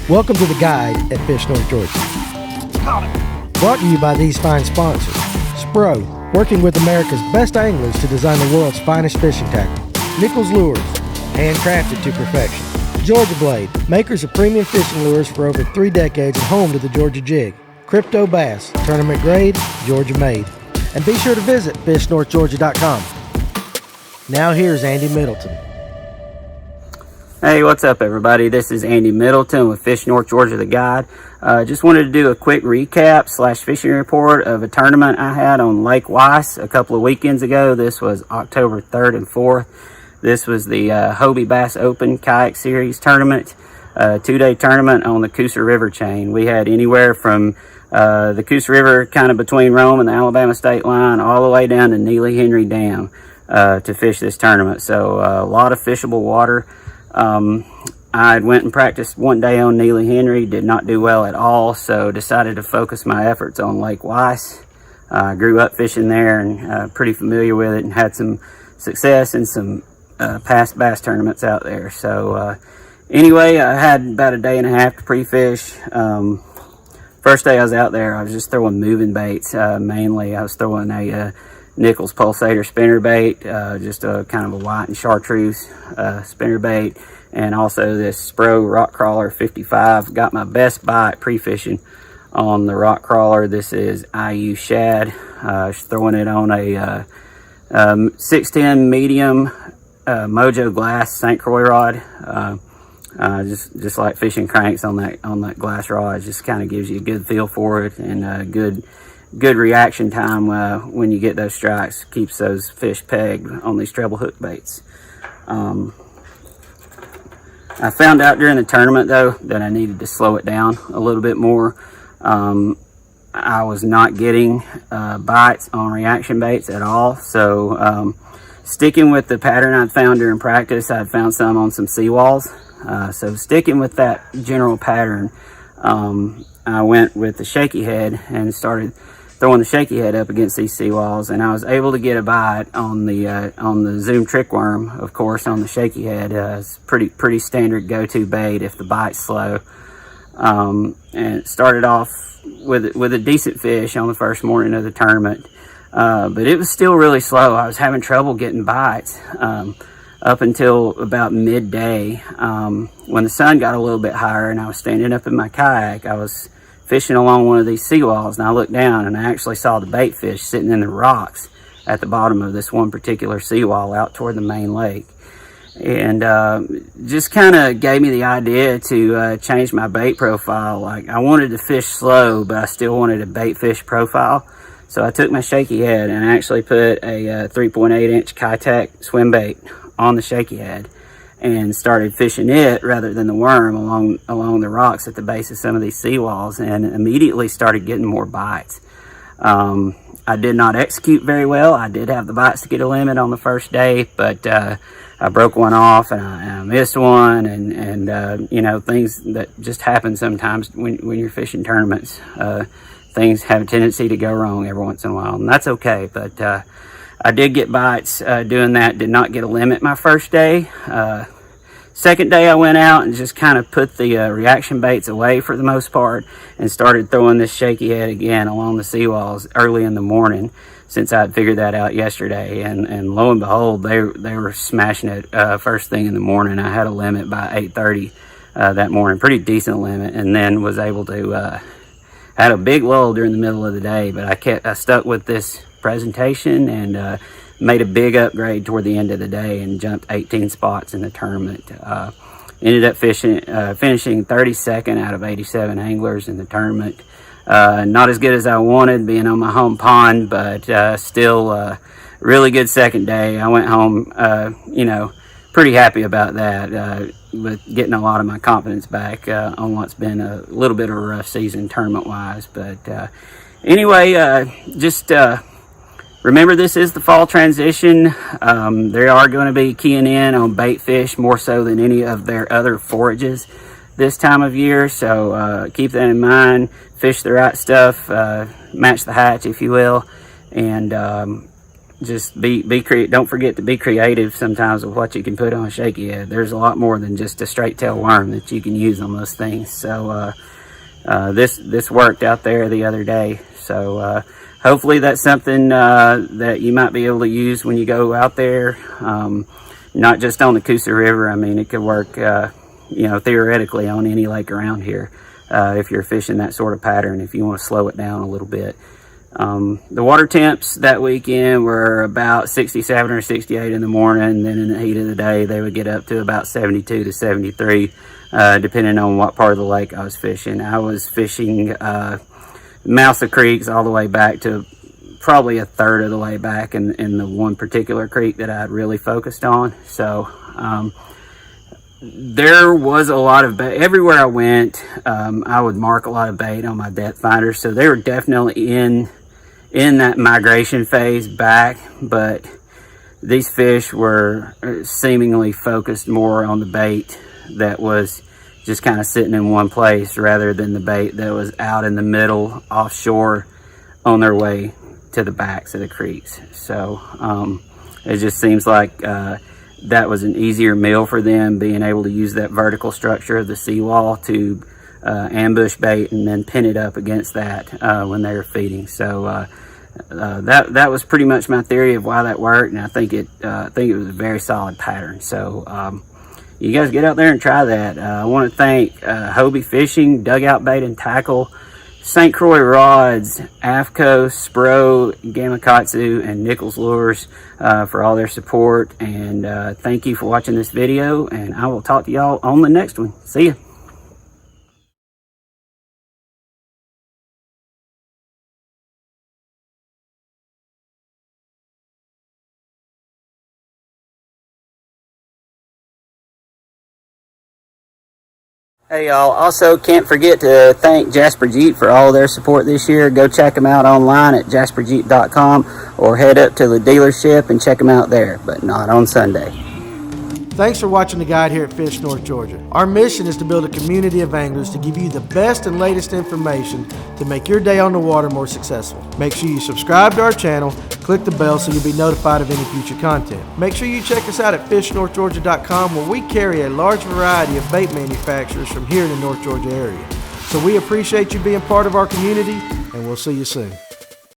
Welcome to The Guide at Fish North Georgia. Brought to you by these fine sponsors. Spro, working with America's best anglers to design the world's finest fishing tackle. Nichols Lures, handcrafted to perfection. Georgia Blade, makers of premium fishing lures for over 3 decades and home to the Georgia Jig. Crypto Bass, tournament grade, Georgia made. And be sure to visit fishnorthgeorgia.com. Now here's Andy Middleton. Hey, what's up everybody? This is Andy Middleton with Fish North Georgia, the guide. Just wanted to do a quick recap / fishing report of a tournament I had on Lake Weiss a couple of weekends ago. This was October 3rd and 4th. This was the Hobie Bass Open Kayak Series tournament, 2-day tournament on the Coosa River chain. We had anywhere from the Coosa River, kind of between Rome and the Alabama state line, all the way down to Neely Henry Dam to fish this tournament. So a lot of fishable water. I went and practiced 1 day on Neely Henry, did not do well at all, so decided to focus my efforts on Lake Weiss. I grew up fishing there and pretty familiar with it, and had some success in some past bass tournaments out there. So anyway, I had about a day and a half to pre-fish. First day I was out there, I was just throwing moving baits mainly. I was throwing a Nichols Pulsator spinnerbait, just a kind of a white and chartreuse spinnerbait, and also this Spro Rock Crawler 55. Got my best bite pre-fishing on the Rock Crawler. This is IU shad. Throwing it on a 610 medium Mojo glass St. Croix rod. Just like fishing cranks on that glass rod. Just kind of gives you a good feel for it, and good reaction time when you get those strikes. Keeps those fish pegged on these treble hook baits. I found out during the tournament though that I needed to slow it down a little bit more. I was not getting bites on reaction baits at all, so sticking with the pattern I'd found during practice, I'd found some on some seawalls. So sticking with that general pattern, I went with the shaky head and started throwing the shaky head up against these seawalls, and I was able to get a bite on the Zoom trick worm, of course, on the shaky head. It's pretty standard go-to bait if the bite's slow. And it started off with a decent fish on the first morning of the tournament, but it was still really slow. I was having trouble getting bites up until about midday, when the sun got a little bit higher and I was standing up in my kayak. I was fishing along one of these seawalls, and I looked down and I actually saw the bait fish sitting in the rocks at the bottom of this one particular seawall out toward the main lake. And just kind of gave me the idea to change my bait profile. Like, I wanted to fish slow, but I still wanted a bait fish profile. So I took my shaky head and actually put a 3.8 inch Kitech swim bait on the shaky head and started fishing it rather than the worm along the rocks at the base of some of these seawalls, and immediately started getting more bites. I did not execute very well. I did have the bites to get a limit on the first day, but I broke one off and I missed one, and you know, things that just happen sometimes when you're fishing tournaments. Things have a tendency to go wrong every once in a while, and that's okay. But I did get bites doing that. Did not get a limit my first day. Second day I went out and just kind of put the reaction baits away for the most part, and started throwing this shaky head again along the seawalls early in the morning, since I'd figured that out yesterday. And lo and behold, they were smashing it first thing in the morning. I had a limit by 8:30 that morning, pretty decent limit, and then was able to had a big lull during the middle of the day, but I stuck with this presentation and made a big upgrade toward the end of the day and jumped 18 spots in the tournament. Ended up finishing 32nd out of 87 anglers in the tournament. Not as good as I wanted, being on my home pond, but still really good second day. I went home, you know, pretty happy about that, with getting a lot of my confidence back on what's been a little bit of a rough season tournament-wise. But anyway, just remember, this is the fall transition. They are going to be keying in on bait fish more so than any of their other forages this time of year, so keep that in mind. Fish the right stuff, match the hatch, if you will, and just don't forget to be creative sometimes with what you can put on a shaky head. There's a lot more than just a straight tail worm that you can use on those things. So this worked out there the other day. So hopefully that's something that you might be able to use when you go out there, not just on the Coosa River. I mean, it could work theoretically on any lake around here if you're fishing that sort of pattern, if you want to slow it down a little bit. The water temps that weekend were about 67 or 68 in the morning. Then in the heat of the day, they would get up to about 72 to 73, depending on what part of the lake I was fishing. I was fishing mouths of creeks all the way back to probably a third of the way back in the one particular creek that I had really focused on. So there was a lot of bait everywhere I went. I would mark a lot of bait on my depth finder, so they were definitely in that migration phase back, but these fish were seemingly focused more on the bait that was just kind of sitting in one place rather than the bait that was out in the middle offshore on their way to the backs of the creeks. So it just seems like that was an easier meal for them, being able to use that vertical structure of the seawall to ambush bait and then pin it up against that when they were feeding. So that was pretty much my theory of why that worked, and I think it was a very solid pattern. So you guys get out there and try that. I want to thank Hobie Fishing, Dugout Bait and Tackle, St. Croix Rods, AFCO, Spro, Gamakatsu, and Nichols Lures for all their support. And thank you for watching this video, and I will talk to y'all on the next one. See ya. Hey y'all, also can't forget to thank Jasper Jeep for all their support this year. Go check them out online at jasperjeep.com or head up to the dealership and check them out there, but not on Sunday. Thanks for watching the guide here at Fish North Georgia. Our mission is to build a community of anglers to give you the best and latest information to make your day on the water more successful. Make sure you subscribe to our channel, click the bell so you'll be notified of any future content. Make sure you check us out at fishnorthgeorgia.com, where we carry a large variety of bait manufacturers from here in the North Georgia area. So we appreciate you being part of our community, and we'll see you soon.